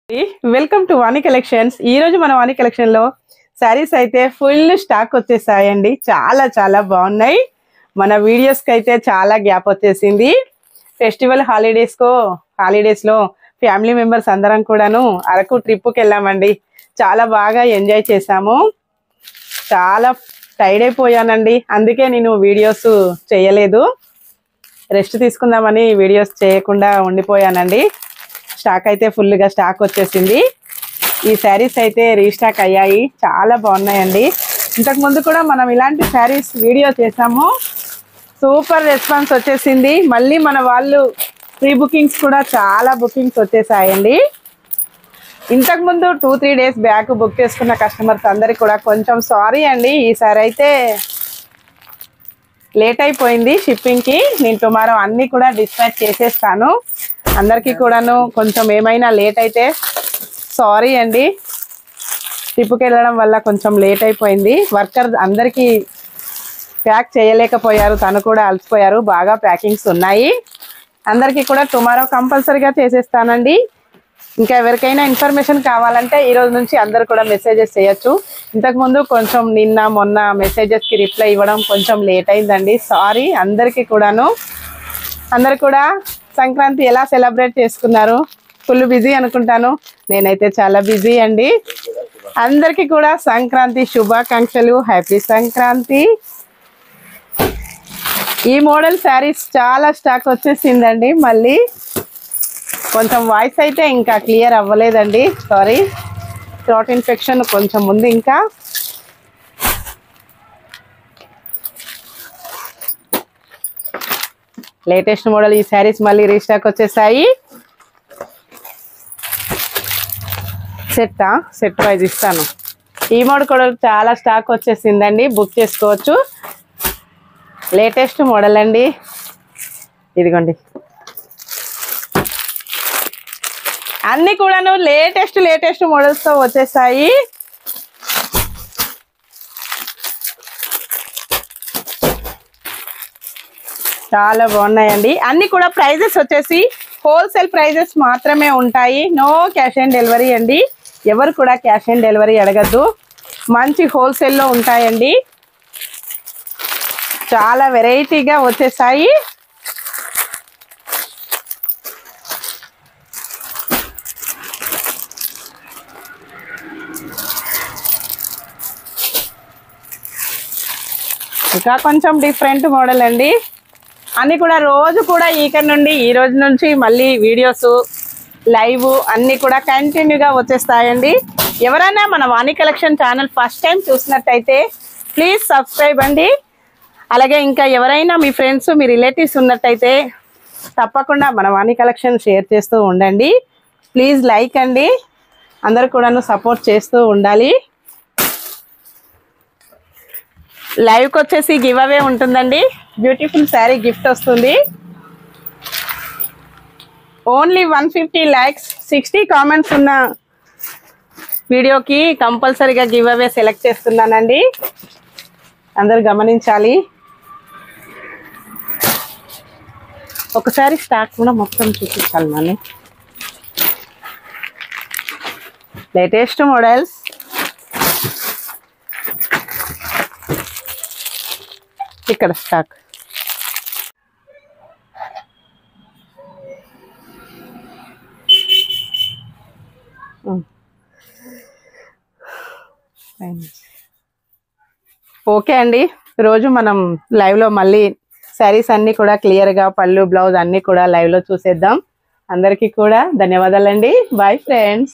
Welcome to Vani collections. ఈ రోజు మన వాణి కలెక్షన్ లో సారీస్ అయితే ఫుల్ స్టాక్ వచ్చేసాయండి. చాలా చాలా బాగున్నాయి. మన వీడియోస్ కి అయితే చాలా గ్యాప్ వచ్చేసింది. ఫెస్టివల్ హాలిడేస్ లో ఫ్యామిలీ మెంబర్స్ అందరం కూడాను అరకు ట్రిప్ కి వెళ్ళామండి. చాలా బాగా ఎంజాయ్ చేసాము. చాలా టైర్డ్ అయిపోయానండి. అందుకే నేను వీడియోస్ చేయలేదు. రెస్ట్ తీసుకుందామని వీడియోస్ చేయకుండా ఉండిపోయానండి. స్టాక్ అయితే ఫుల్ గా స్టాక్ వచ్చేసింది. ఈ శారీస్ అయితే రీస్టాక్ అయ్యాయి. చాలా బాగున్నాయండి. ఇంతకు ముందు కూడా మనం ఇలాంటి శారీస్ వీడియో చేసాము. సూపర్ రెస్పాన్స్ వచ్చేసింది. మళ్ళీ మన వాళ్ళు ప్రీ బుకింగ్స్ కూడా చాలా బుకింగ్స్ వచ్చేసాయండి. ఇంతకు ముందు 2-3 డేస్ బ్యాక్ బుక్ చేసుకున్న కస్టమర్స్ అందరికి కూడా కొంచెం సారీ అండి. ఈసారి అయితే లేట్ అయిపోయింది షిప్పింగ్ కి. నేను టుమారో అన్ని కూడా డిస్పాచ్ చేసేస్తాను. అందరికీ కూడాను కొంచెం ఏమైనా లేట్ అయితే సారీ అండి. ట్రిప్కి వెళ్ళడం వల్ల కొంచెం లేట్ అయిపోయింది. వర్కర్ అందరికీ ప్యాక్ చేయలేకపోయారు. తను కూడా అలసిపోయారు. బాగా ప్యాకింగ్స్ ఉన్నాయి. అందరికీ కూడా టుమారో కంపల్సరీగా చేసేస్తానండి. ఇంకా ఎవరికైనా ఇన్ఫర్మేషన్ కావాలంటే ఈ రోజు నుంచి అందరు కూడా మెసేజెస్ చేయొచ్చు. ఇంతకుముందు కొంచెం నిన్న మొన్న మెసేజెస్కి రిప్లై ఇవ్వడం కొంచెం లేట్ అయిందండి. సారీ అందరికీ కూడాను. అందరు కూడా సంక్రాంతి ఎలా సెలబ్రేట్ చేసుకున్నారు? ఫుల్ బిజీ అనుకుంటాను. నేనైతే చాలా బిజీ అండి. అందరికీ కూడా సంక్రాంతి శుభాకాంక్షలు. హ్యాపీ సంక్రాంతి. ఈ మోడల్ శారీస్ చాలా స్టాక్ వచ్చేసిందండి. మళ్ళీ కొంచెం వాయిస్ అయితే ఇంకా క్లియర్ అవ్వలేదండి. సారీ, థ్రోట్ ఇన్ఫెక్షన్ కొంచెం ఉంది. ఇంకా లేటెస్ట్ మోడల్ ఈ శారీస్ మళ్ళీ రీస్టాక్ వచ్చేసాయి. సెట్ వైజ్ ఇస్తాను. ఈ మోడల్ కూడా చాలా స్టాక్ వచ్చేసిందండి. బుక్ చేసుకోవచ్చు. లేటెస్ట్ మోడల్ అండి. ఇదిగోండి, అన్ని కూడాను లేటెస్ట్ మోడల్స్ తో వచ్చేసాయి. చాలా బాగున్నాయండి. అన్ని కూడా ప్రైజెస్ వచ్చేసి హోల్సేల్ ప్రైజెస్ మాత్రమే ఉంటాయి. నో క్యాష్ ఆన్ డెలివరీ అండి. ఎవరు కూడా క్యాష్ ఆన్ డెలివరీ అడగద్దు. మంచి హోల్సేల్లో ఉంటాయండి. చాలా వెరైటీగా వచ్చేసాయి. ఇంకా కొంచెం డిఫరెంట్ మోడల్ అండి. అన్ని కూడా రోజు కూడా ఈ రోజు నుంచి మళ్ళీ వీడియోస్ లైవ్ అన్ని కూడా కంటిన్యూగా వచ్చేస్తాయండి. ఎవరైనా మన వాణి కలెక్షన్ ఛానల్ ఫస్ట్ టైం చూసినట్టయితే ప్లీజ్ సబ్స్క్రైబ్ అండి. అలాగే ఇంకా ఎవరైనా మీ ఫ్రెండ్స్ మీ రిలేటివ్స్ ఉన్నట్టయితే తప్పకుండా మన వాణి కలెక్షన్ షేర్ చేస్తూ ఉండండి. ప్లీజ్ లైక్ అండి. అందరూ కూడాను సపోర్ట్ చేస్తూ ఉండాలి. లైవ్కి వచ్చేసి గివ్ అవే ఉంటుందండి. బ్యూటిఫుల్ శారీ గిఫ్ట్ వస్తుంది. ఓన్లీ 150 లైక్స్ 60 కామెంట్స్ ఉన్న వీడియోకి కంపల్సరీగా గివ్ అవే సెలెక్ట్ చేస్తున్నానండి. అందరు గమనించాలి. ఒకసారి స్టాక్ కూడా మొత్తం చూపించాలి. నన్ను లేటెస్ట్ మోడల్స్ ఇక్కడ స్టాక్. ఓకే అండి. రోజు మనం లైవ్లో మళ్ళీ శారీస్ అన్నీ కూడా క్లియర్గా పళ్ళు బ్లౌజ్ అన్నీ కూడా లైవ్లో చూసేద్దాం. అందరికీ కూడా ధన్యవాదాలండి. Bye friends.